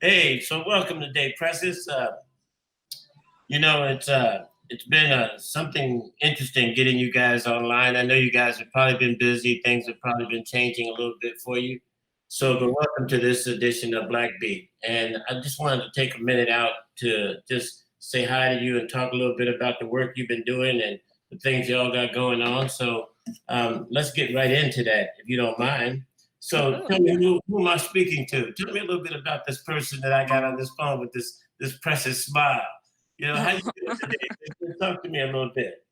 Hey, so welcome to Day Presses. It's been something interesting getting you guys online. I know you guys have probably been busy. Things have probably been changing a little bit for you. So, but welcome to this edition of Black Beat. And I just wanted to take a minute out to just say hi to you and talk a little bit about the work you've been doing and the things y'all got going on. So, let's get right into that, if you don't mind. So, Oh, tell me who am I speaking to? Tell me a little bit about this person that I got on this phone with this precious smile. How you doing today? Just talk to me a little bit.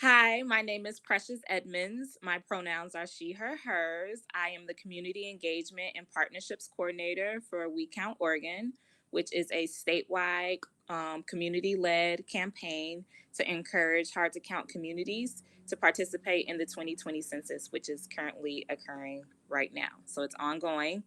Hi, my name is Precious Edmonds. My pronouns are she, her, hers. I am the Community Engagement and Partnerships Coordinator for We Count Oregon, which is a statewide community led campaign to encourage hard to count communities to participate in the 2020 census, which is currently occurring right now. So it's ongoing.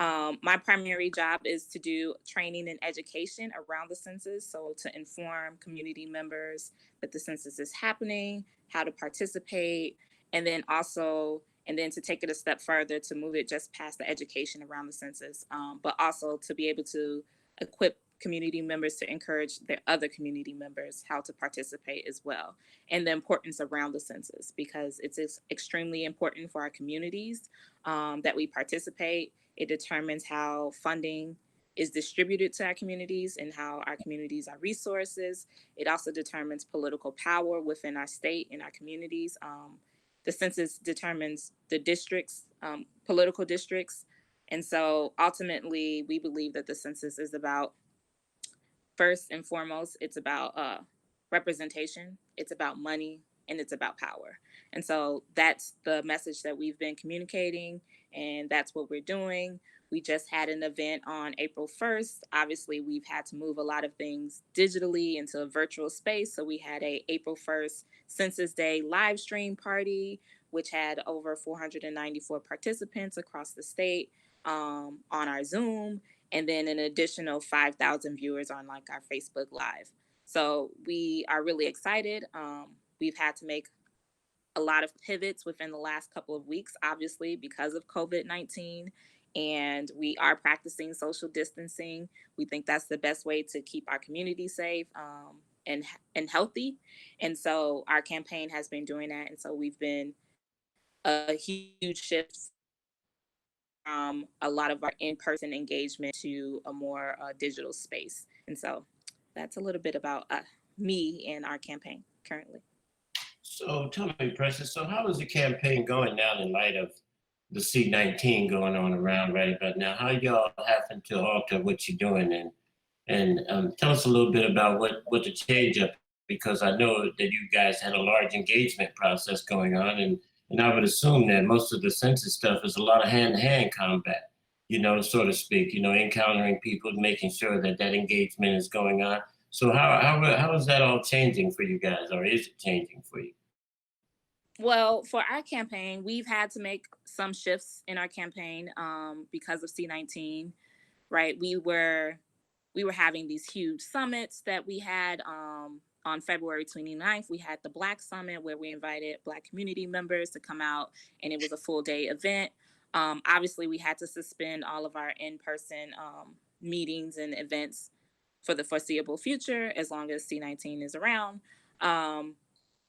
My primary job is to do training and education around the census. So, to inform community members that the census is happening, how to participate, and then to take it a step further to move it just past the education around the census, but also to be able to equip community members to encourage their other community members how to participate as well, and the importance around the census because it's extremely important for our communities that we participate. It determines how funding is distributed to our communities and how our communities are resources. It also determines political power within our state and our communities. The census determines the districts, political districts. And so ultimately, we believe that the census is about, first and foremost, it's about representation, it's about money, and it's about power. And so that's the message that we've been communicating, and that's what we're doing. We just had an event on April 1st. Obviously, we've had to move a lot of things digitally into a virtual space. So we had a April 1st Census Day live stream party, which had over 494 participants across the state on our Zoom, and then an additional 5,000 viewers on like our Facebook Live. So we are really excited. We've had to make a lot of pivots within the last couple of weeks, obviously, because of COVID-19. And we are practicing social distancing. We think that's the best way to keep our community safe and healthy. And so our campaign has been doing that. And so we've been a huge shift from a lot of our in-person engagement to a more digital space. And so that's a little bit about me and our campaign currently. So tell me, Precious, so how is the campaign going now in light of the C-19 going on around right about now? How y'all having to alter what you're doing and tell us a little bit about what the change up because I know that you guys had a large engagement process going on and I would assume that most of the census stuff is a lot of hand-to-hand combat, so to speak, encountering people, making sure that that engagement is going on. So how is that all changing for you guys, or is it changing for you? Well, for our campaign, we've had to make some shifts in our campaign because of C-19. Right, we were having these huge summits that we had on February 29th. We had the Black Summit where we invited Black community members to come out, and it was a full day event. Obviously, we had to suspend all of our in-person meetings and events for the foreseeable future as long as C-19 is around. Um,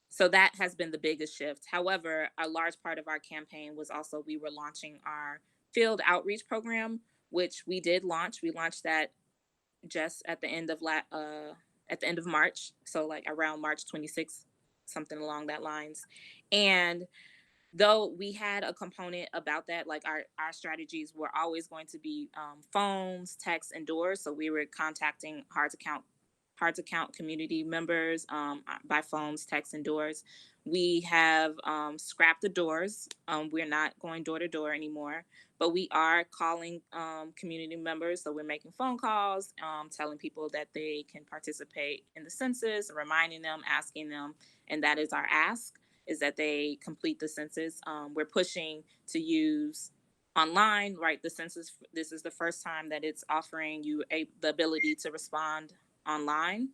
so that has been the biggest shift. However, a large part of our campaign was also we were launching our field outreach program, which we did launch. We launched that just at the end of March, so like around March 26th, something along that lines. And though we had a component about that, like our strategies were always going to be phones, texts, and doors. So we were contacting hard to count community members by phones, texts, and doors. We have scrapped the doors. We're not going door to door anymore, but we are calling community members. So we're making phone calls, telling people that they can participate in the census, reminding them, asking them, and that is our ask, is that they complete the census. We're pushing to use online, right? The census, this is the first time that it's offering you the ability to respond online.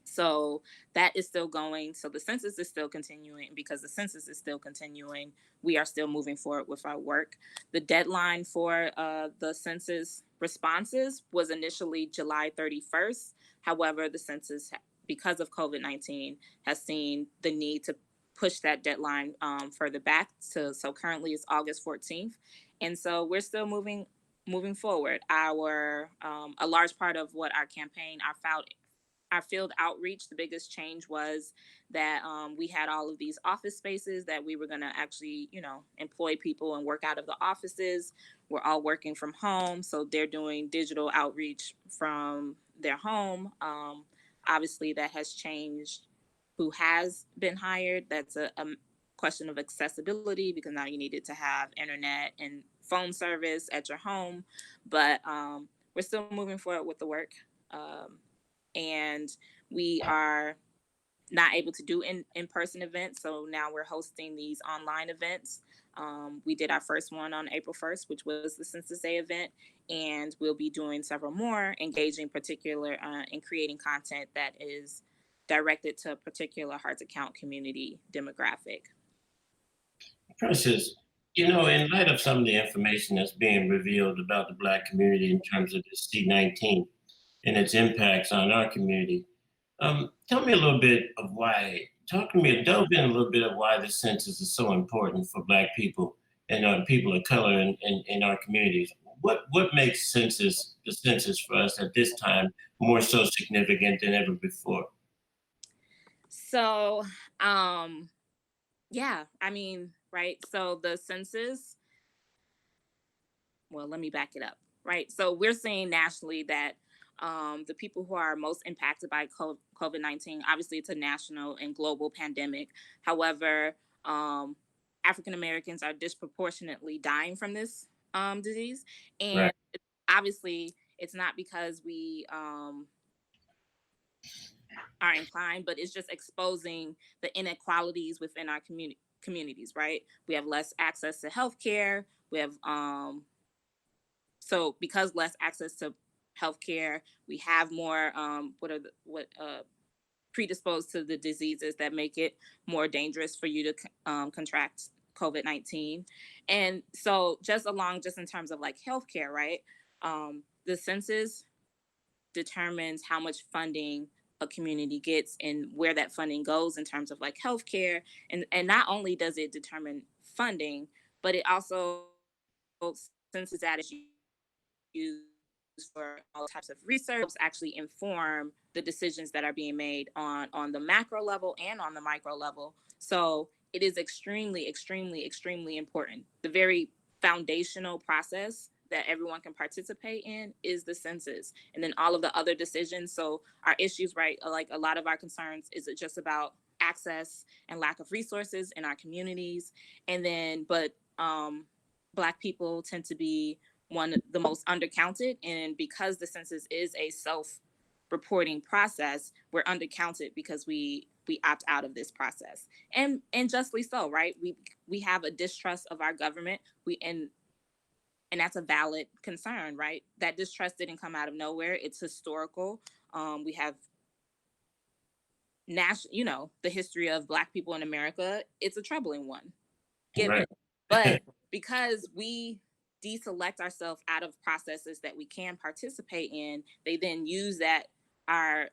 So that is still going. So the census is still continuing. And because the census is still continuing, we are still moving forward with our work. The deadline for the census responses was initially July 31st. However, the census, because of COVID-19, has seen the need to push that deadline further back to, so currently it's August 14th. And so we're still moving forward. Our a large part of what our campaign, our field outreach, the biggest change was that we had all of these office spaces that we were going to actually, employ people and work out of the offices. We're all working from home, so they're doing digital outreach from their home. Obviously, that has changed who has been hired. That's a question of accessibility, because now you needed to have internet and phone service at your home. But we're still moving forward with the work. And we are not able to do in-person events, so now we're hosting these online events. We did our first one on April 1st, which was the Census Day event, and we'll be doing several more, engaging particular and creating content that is directed to a particular hard to count community demographic. Precious, in light of some of the information that's being revealed about the Black community in terms of the C-19 and its impacts on our community, tell me a little bit of why, talk to me, delve in a little bit of why the census is so important for Black people and people of color in our communities. What makes the census for us at this time more so significant than ever before? So, yeah, I mean, right. So the census, well, let me back it up, right? So we're seeing nationally that the people who are most impacted by COVID-19, obviously it's a national and global pandemic. However, African Americans are disproportionately dying from this disease. Right. And obviously it's not because we are inclined, but it's just exposing the inequalities within our communities, right? We have less access to healthcare. We have so because less access to healthcare, we have more predisposed to the diseases that make it more dangerous for you to contract COVID-19. And so just in terms of like healthcare, right? The census determines how much funding a community gets and where that funding goes in terms of like healthcare. And not only does it determine funding, but it also, census data is used for all types of research, actually inform the decisions that are being made on the macro level and on the micro level. So it is extremely, extremely, extremely important. The very foundational process that everyone can participate in is the census, and then all of the other decisions. So our issues, right, like a lot of our concerns, is it just about access and lack of resources in our communities? And then but Black people tend to be one of the most undercounted, and because the census is a self-reporting process, we're undercounted because we opt out of this process, and justly so, right? We have a distrust of our government. And that's a valid concern, right? That distrust didn't come out of nowhere. It's historical. We have the history of Black people in America. It's a troubling one, given. Right. But because we deselect ourselves out of processes that we can participate in, they then use that our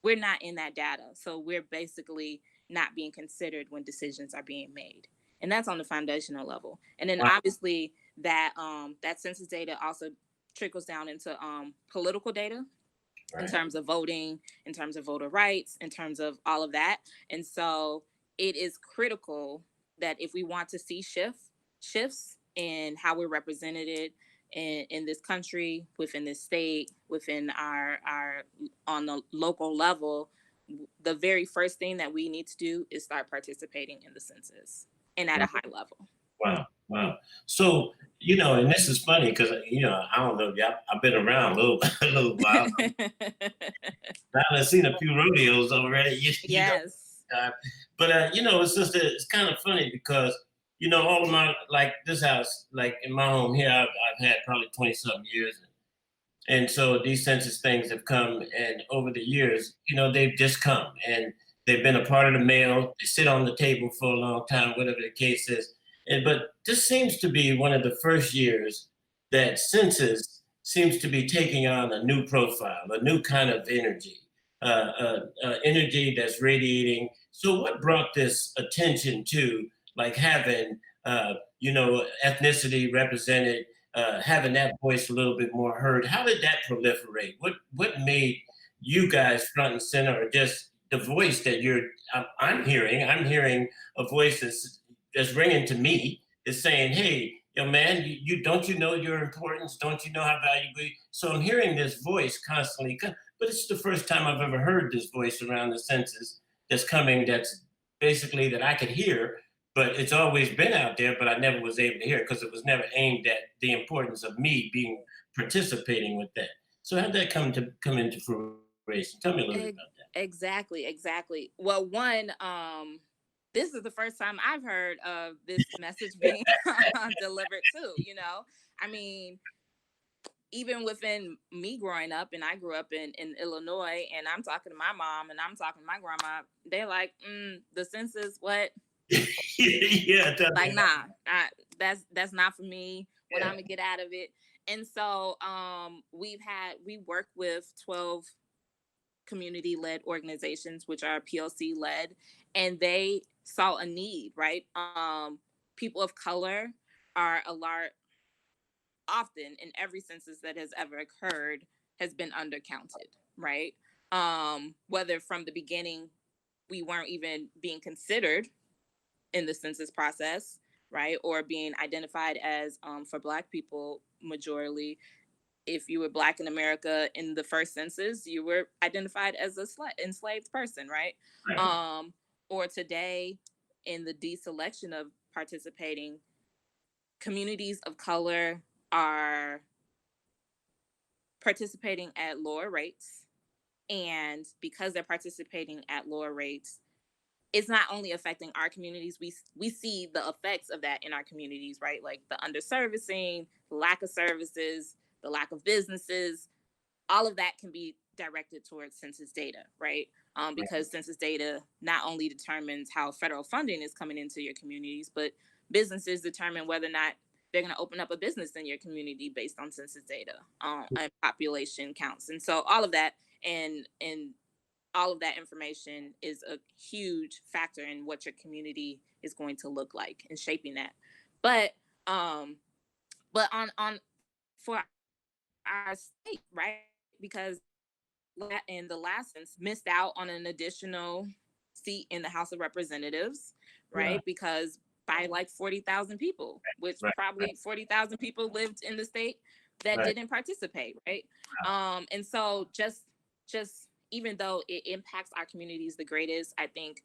we're not in that data. So we're basically not being considered when decisions are being made. And that's on the foundational level. And then Wow. obviously that census data also trickles down into political data in Right. terms of voting, in terms of voter rights, in terms of all of that. And so it is critical that if we want to see shifts in how we're represented in this country, within this state, within our on the local level, the very first thing that we need to do is start participating in the census, and at a high level. Wow, wow. So, and this is funny because, I don't know, yeah, I've been around a little, a little while. I've seen a few rodeos already, Yes. but, it's just, it's kind of funny because, all of my, like this house, like in my home here, I've had probably 20 something years. And so these census things have come, and over the years, they've just come, and they've been a part of the mail. They sit on the table for a long time, whatever the case is. But this seems to be one of the first years that census seems to be taking on a new profile, a new kind of energy, energy that's radiating. So, what brought this attention to like having, ethnicity represented, having that voice a little bit more heard? How did that proliferate? What made you guys front and center, or just the voice that I'm hearing? I'm hearing a voice that's ringing to me, is saying, "Hey, yo, man, you don't you know your importance? Don't you know how valuable?" So I'm hearing this voice constantly, but it's the first time I've ever heard this voice around the census that's coming. That's basically that I could hear, but it's always been out there, but I never was able to hear it because it was never aimed at the importance of me being participating with that. So how'd that come into fruition? Tell me a little bit about that. Exactly. Well, one, this is the first time I've heard of this message being delivered too. I mean, even within me growing up, and I grew up in Illinois, and I'm talking to my mom and I'm talking to my grandma, they're like, the census, what? Yeah, tell Like, me. nah, that's not for me. What Yeah. I'm gonna get out of it. And so we work with 12 community-led organizations, which are PLC led, and they saw a need, right? People of color are a large, often in every census that has ever occurred, has been undercounted, right? Whether from the beginning we weren't even being considered in the census process, right? Or being identified as, for Black people, majorly, if you were Black in America in the first census, you were identified as a enslaved person, right? Right. Or today, in the deselection of participating, communities of color are participating at lower rates. And because they're participating at lower rates, it's not only affecting our communities, we see the effects of that in our communities, right? Like the underservicing, the lack of services, the lack of businesses, all of that can be directed towards census data, right? Because census data not only determines how federal funding is coming into your communities, but businesses determine whether or not they're going to open up a business in your community based on census data, and population counts. And so all of that, and all of that information is a huge factor in what your community is going to look like and shaping that. But on for our state, right? Because in the last census missed out on an additional seat in the House of Representatives, Right. right? Because by like 40,000 people, which Right. probably 40,000 people lived in the state that Right. didn't participate, right? And so just even though it impacts our communities the greatest, I think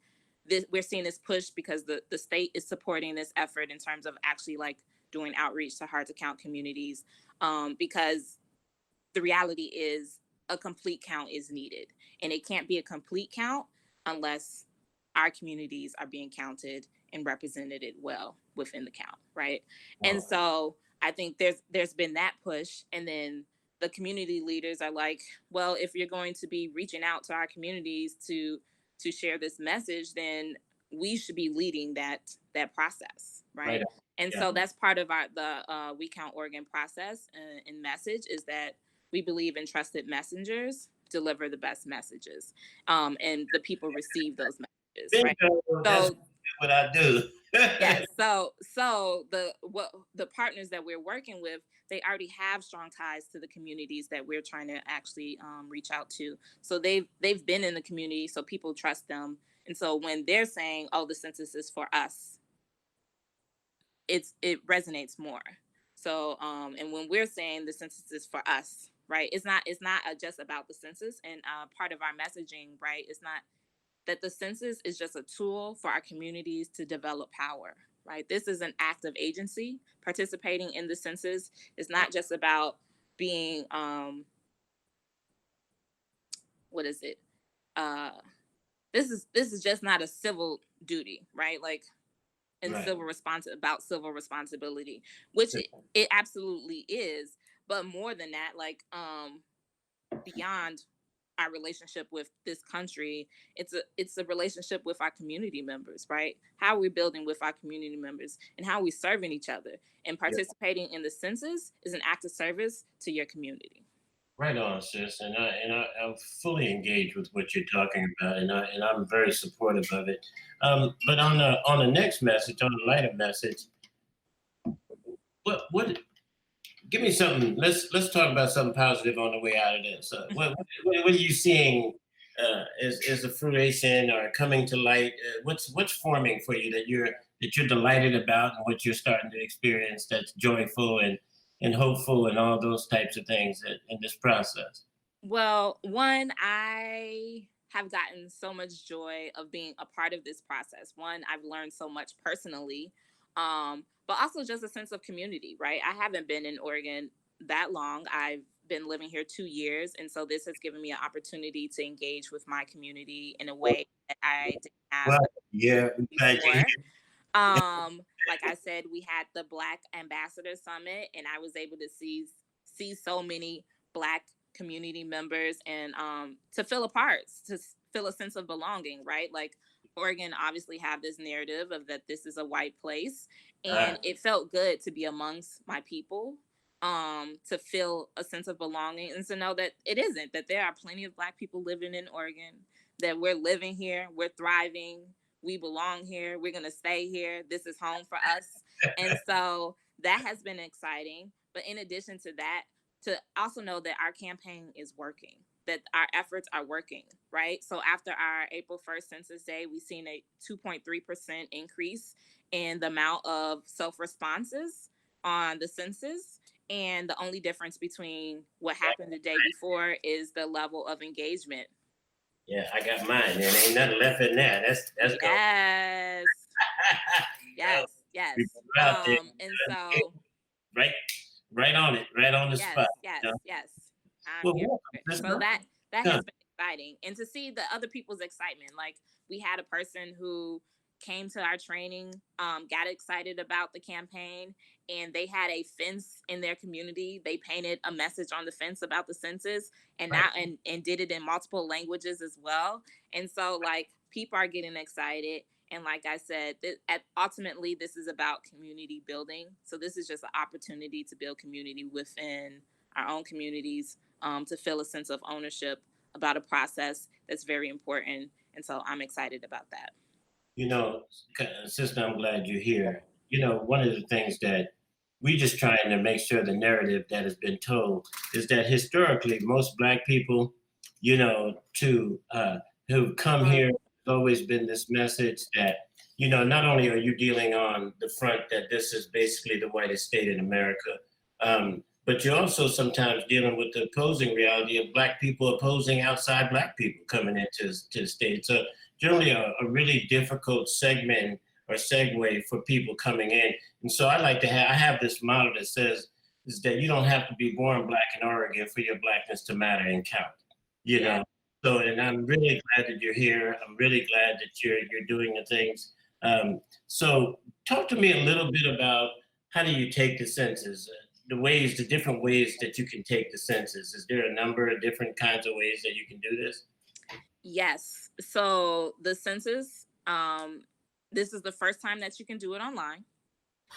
we're seeing this push because the state is supporting this effort in terms of actually like doing outreach to hard to count communities, because the reality is a complete count is needed, and it can't be a complete count unless our communities are being counted and represented well within the count, right? And Wow. so I think there's been that push, and then the community leaders are like, well, if you're going to be reaching out to our communities to share this message, then we should be leading that process, Right. right? And Yeah. so that's part of the We Count Oregon process, and message is that we believe in trusted messengers deliver the best messages, and the people receive those messages, right? Bingo. That's So what I do. yes, so the partners that we're working with, they already have strong ties to the communities that we're trying to actually reach out to. So they've been in the community, so people trust them. And so when they're saying, "Oh, the census is for us," it resonates more. So and when we're saying the census is for us, right, it's not just about the census. And part of our messaging, right, it's not that the census is just a tool for our communities to develop power, right? This is an act of agency. Participating in the census is not just about being what is it, uh this is just not a civil duty, right? Like, and Right. civil response about civil responsibility, which it absolutely is. but more than that, like beyond our relationship with this country, it's a relationship with our community members, right? How are we building with our community members, and how are we serving each other? And Yeah. participating in the census is an act of service to your community. Right on, sis. I'm fully engaged with what you're talking about, and I'm very supportive of it. But on the next message, on the lighter message, what give me something. Let's talk about something positive on the way out of this. What are you seeing as a fruition or coming to light? What's forming for you that you're delighted about, and what you're starting to experience that's joyful and hopeful and all those types of things in this process? Well, one, I have gotten so much joy of being a part of this process. One, I've learned so much personally, but also just a sense of community, right? I haven't been in Oregon that long. I've been living here 2 years. And so this has given me an opportunity to engage with my community in a way that I didn't have Well, yeah, I'm glad you're before. Like I said, we had the Black Ambassador Summit, and I was able to see so many Black community members, and to feel a part, to feel a sense of belonging, right? Like Oregon obviously have this narrative of that this is a white place, here. and it felt good to be amongst my people, to feel a sense of belonging, and to know that it isn't, that there are plenty of Black people living in Oregon, that we're living here, we're thriving, we belong here, we're going to stay here, this is home for us. And so that has been exciting. But in addition to that, to also know that our campaign is working, that our efforts are working, right? So after our April 1st Census Day, we've seen a 2.3% increase in the amount of self responses on the census. And the only difference between what happened the day before is the level of engagement. Yeah, I got mine. There ain't nothing left in there. That's cool. Yes. Yo, Yes, we yes. put it out there. And so Right, right on it, right on the yes, spot. yes, You know? yes. I'm Well, here welcome, for it. So sister. that Come. has been exciting. And to see the other people's excitement. Like we had a person who came to our training, got excited about the campaign, and they had a fence in their community. They painted a message on the fence about the census, and Right. now and did it in multiple languages as well. And so like people are getting excited. And like I said, ultimately, this is about community building. So this is just an opportunity to build community within our own communities, to feel a sense of ownership about a process that's very important. And so I'm excited about that. You know, sister, I'm glad you're here. You know, one of the things that we just trying to make sure the narrative that has been told is that historically, most Black people, you know, who come here, there's always been this message that, you know, not only are you dealing on the front that this is basically the whitest state in America, but you're also sometimes dealing with the opposing reality of Black people opposing outside Black people coming into to the state. So generally a really difficult segment or segue for people coming in. And so I have this model that says is that you don't have to be born Black in Oregon for your Blackness to matter and count. You Yeah. know. So and I'm really glad that you're here. I'm really glad that you're doing the things. So talk to me a little bit about how do you take the census? The different ways that you can take the census. Is there a number of different kinds of ways that you can do this? Yes. So the census, this is the first time that you can do it online.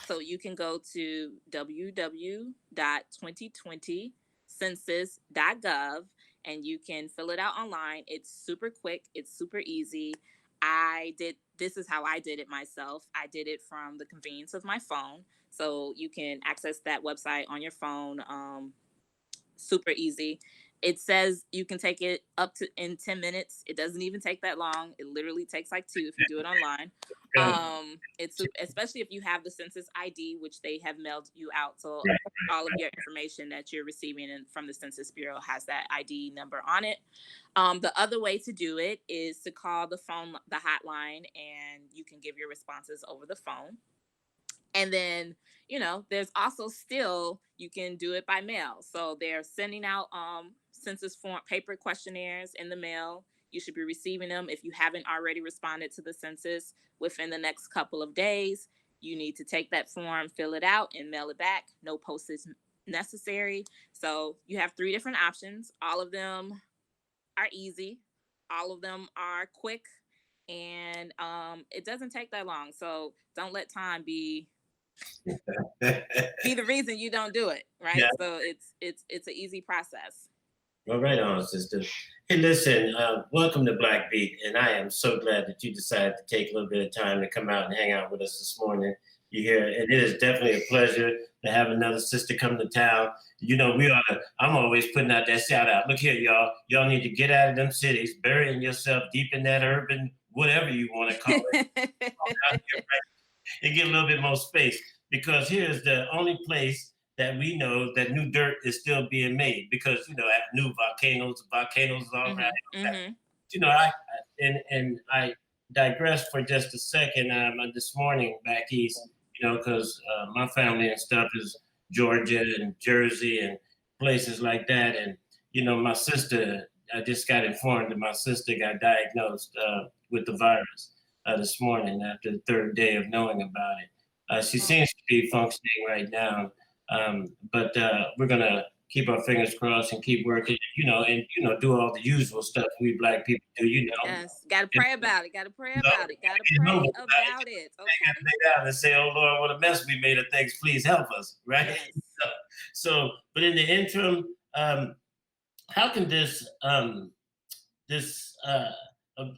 So you can go to www.2020census.gov and you can fill it out online. It's super quick, it's super easy. This is how I did it myself. I did it from the convenience of my phone. So you can access that website on your phone. Super easy. It says you can take it up to in 10 minutes. It doesn't even take that long. It literally takes like 2 if you do it online. Right, Especially if you have the census ID, which they have mailed you out. So right, all of your information that you're receiving from the Census Bureau has that ID number on it. The other way to do it is to call the hotline, and you can give your responses over the phone. And then, there's also still, you can do it by mail. So they're sending out census form paper questionnaires in the mail. You should be receiving them. If you haven't already responded to the census within the next couple of days, you need to take that form, fill it out, and mail it back. No postage necessary. So you have 3 different options. All of them are easy. All of them are quick, and it doesn't take that long. So don't let time be the reason you don't do it, right? Yeah. So it's an easy process. Well, right on, sister. Hey, listen, welcome to Black Beat, and I am so glad that you decided to take a little bit of time to come out and hang out with us this morning. You hear, it is definitely a pleasure to have another sister come to town. You know, I'm always putting out that shout out. Look here, y'all. Y'all need to get out of them cities, burying yourself deep in that urban, whatever you want to call it, out here, right? And get a little bit more space, because here's the only place that we know that new dirt is still being made, because at new volcanoes all right. Mm-hmm. I digress for just a second. This morning back east, because my family and stuff is Georgia and Jersey and places like that, and my sister. I just got informed that my sister got diagnosed with the virus this morning after the 3rd day of knowing about it. She seems to be functioning right now. But we're gonna keep our fingers crossed and keep working, and do all the usual stuff we Black people do. Yes, gotta pray about it. Gotta pray about it. Gotta pray about it. Okay. Lay down and say, "Oh Lord, what a mess we made of things. Please help us." Right. Yes. But in the interim, how can this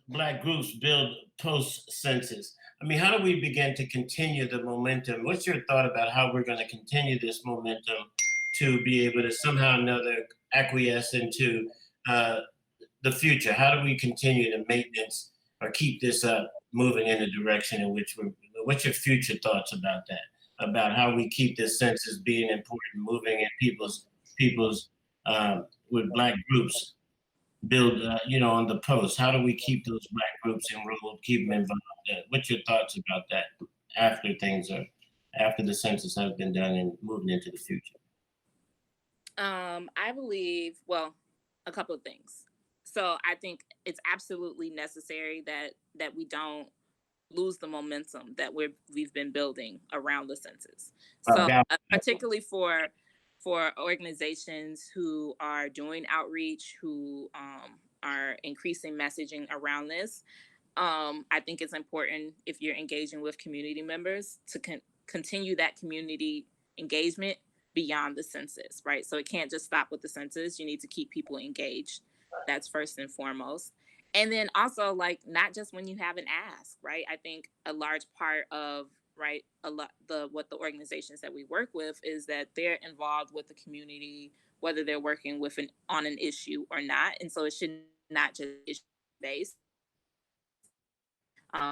Black groups build post census? I mean, how do we begin to continue the momentum? What's your thought about how we're going to continue this momentum to be able to somehow or another acquiesce into the future? How do we continue to maintenance or keep this up, moving in the direction in which what's your future thoughts about that? About how we keep this census being important, moving in people's with Black groups build, on the post? How do we keep those Black groups enrolled, keep them involved? What's your thoughts about that after the census has been done and moving into the future? I believe, well, a couple of things. So I think it's absolutely necessary that we don't lose the momentum that we've been building around the census. So particularly for organizations who are doing outreach, who are increasing messaging around this, I think it's important, if you're engaging with community members, to continue that community engagement beyond the census, right? So it can't just stop with the census. You need to keep people engaged. That's first and foremost. And then also, like, not just when you have an ask, right? I think a large part of what the organizations that we work with is that they're involved with the community, whether they're working with on an issue or not. And so it should not just issue based.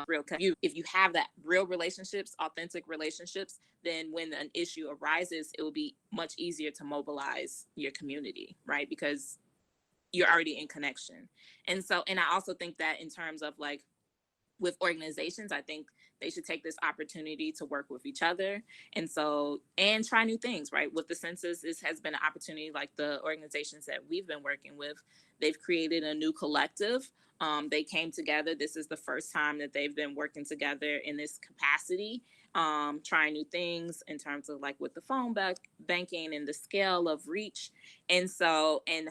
If you have that real relationships, authentic relationships, then when an issue arises, it will be much easier to mobilize your community, right? Because you're already in connection. And I also think that in terms of, like, with organizations, I think they should take this opportunity to work with each other and try new things, right? With the census, this has been an opportunity. Like, the organizations that we've been working with, they've created a new collective. They came together. This is the first time that they've been working together in this capacity, trying new things in terms of, like, with the phone banking and the scale of reach. And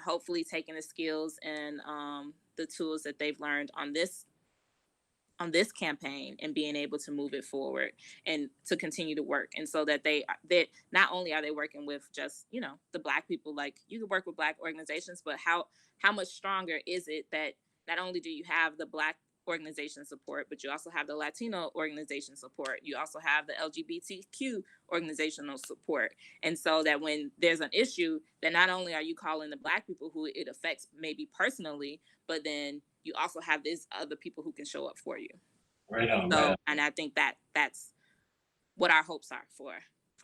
hopefully taking the skills and the tools that they've learned on this campaign and being able to move it forward and to continue to work. And so that that not only are they working with just, the Black people, like, you can work with Black organizations, but how much stronger is it that not only do you have the Black organization support, but you also have the Latino organization support. You also have the LGBTQ organizational support. And so that when there's an issue, that not only are you calling the Black people who it affects maybe personally, but then you also have these other people who can show up for you. Right on. So, right on. and I think that's what our hopes are for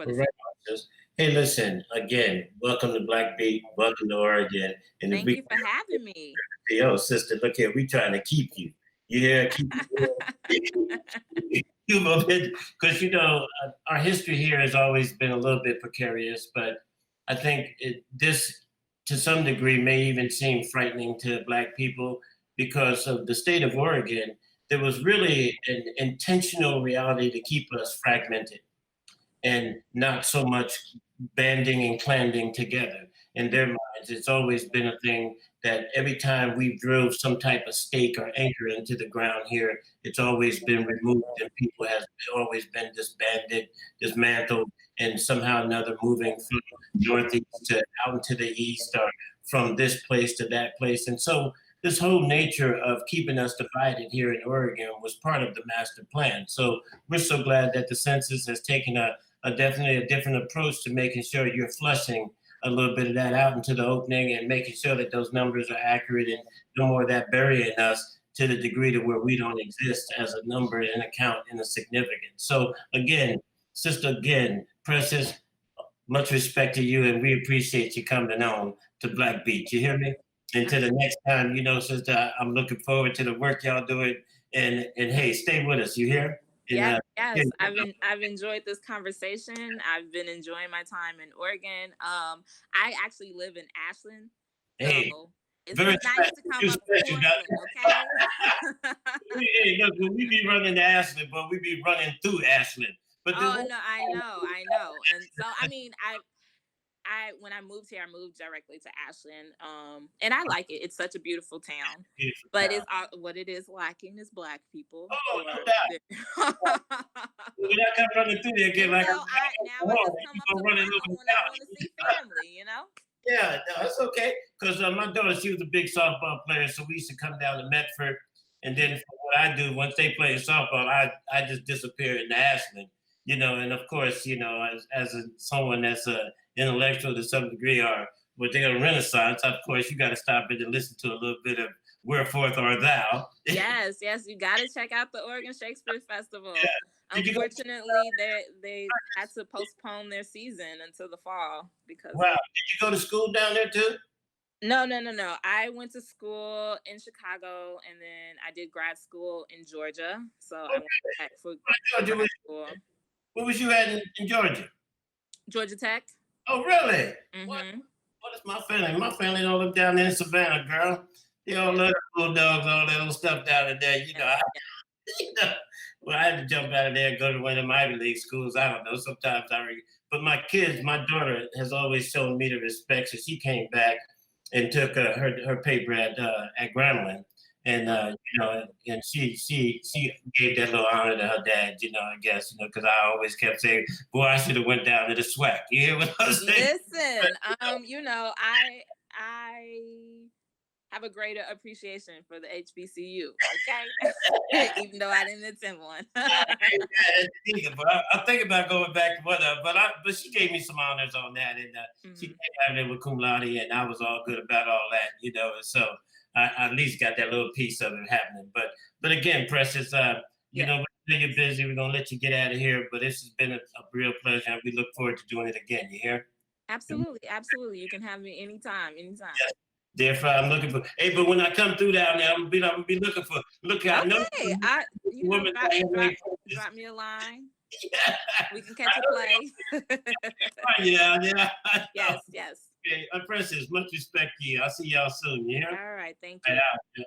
the Right on. Hey, listen, again, welcome to Black Beat, welcome to Oregon. And thank you for having me. Yo, sister, look here, we trying to keep you. You hear? Keep you because our history here has always been a little bit precarious, but I think this, to some degree, may even seem frightening to Black people because of the state of Oregon. There was really an intentional reality to keep us fragmented. and not so much banding and clanding together. In their minds, it's always been a thing that every time we drove some type of stake or anchor into the ground here, it's always been removed and people has always been disbanded, dismantled, and somehow or another moving from northeast to out into the east or from this place to that place. And so this whole nature of keeping us divided here in Oregon was part of the master plan. So we're so glad that the census has taken a definitely a different approach to making sure you're flushing a little bit of that out into the opening and making sure that those numbers are accurate and no more of that burying us to the degree to where we don't exist as a number and account in a significance. So again, sister, again, Precious, much respect to you and we appreciate you coming on to Black Beach. You hear me? Until the next time, sister, I'm looking forward to the work y'all doing. And hey, stay with us. You hear? Yes, yes. I've enjoyed this conversation. I've been enjoying my time in Oregon. I actually live in Ashland, so hey, it's nice to come up to Portland, okay? Hey, look, we be running to Ashland, but we be running through Ashland. But no, I know. And so I mean, I when I moved here, I moved directly to Ashland, and I like it. It's such a beautiful town, but it's what it is lacking is Black people. Oh, no doubt. When I come running through there again, like now I just come up to Portland when I want to see family, Yeah, no, that's okay. Because my daughter, she was a big softball player, so we used to come down to Medford, and then for what I do once they play softball, I just disappear in Ashland, and of course, someone that's a intellectual to some degree or what they got a renaissance, of course, you got to stop it and listen to a little bit of Wherefore Art Thou. Yes, you got to check out the Oregon Shakespeare Festival. Yeah. Unfortunately, they had to postpone their season until the fall because. Wow, did you go to school down there too? No. I went to school in Chicago, and then I did grad school in Georgia. So I went back for grad school. Where was you at in Georgia? Georgia Tech. Oh, really? Mm-hmm. What is my family? My family all live down there in Savannah, girl. They all love bulldogs, all that little stuff down in there. Well, I had to jump out of there and go to one of them Ivy League schools. I don't know. Sometimes but my daughter has always shown me the respect. So she came back and took her paper at Grambling. And and she gave that little honor to her dad, I guess, because I always kept saying, boy, I should have went down to the SWAC. You hear what I'm saying? Listen, I have a greater appreciation for the HBCU, okay? Even though I didn't attend one. But I think about going back to one of them, but she gave me some honors on that, and she came out there with cum laude, and I was all good about all that, and so I at least got that little piece of it happening. But again, Precious, you're busy. We're gonna let you get out of here, but this has been a real pleasure, and we look forward to doing it again. You hear? Absolutely. You can have me anytime. Yes. Therefore, I'm looking for. Hey, but when I come through down there, I'm gonna be looking for. Look, I know. Drop me a line. Yeah. We can catch a play. Yeah. Yes. Okay, Precious, much respect to you. I'll see y'all soon. Yeah. All right. Thank you.